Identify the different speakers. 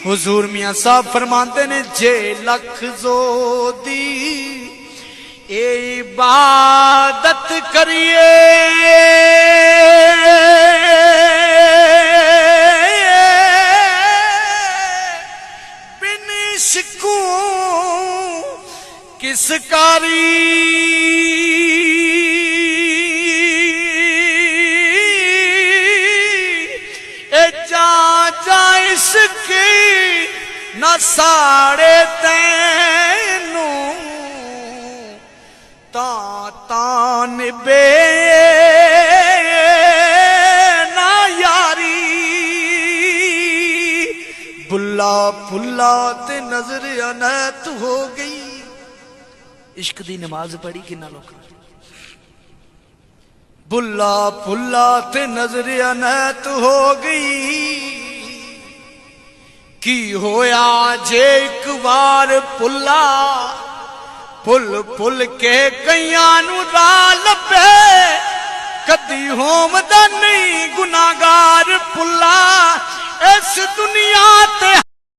Speaker 1: हुजूर मियां साहब फरमाते ने जे लख जोदी ए इबादत करिए बिन शिकू किस कारी न साड़े तैनू तान बे ना यारी बुल्ला फुल्ला ते नजर अनैत हो गई। इश्क दी नमाज पढ़ी किन्ना लोग बुल्ला फुल्ला ते नजर अनैत हो गई। की होया जे एक बार पुल्ला पुल पुल के कईयां नू राह लभे कदी होमदा नहीं गुनाहगार पुल्ला इस दुनिया ते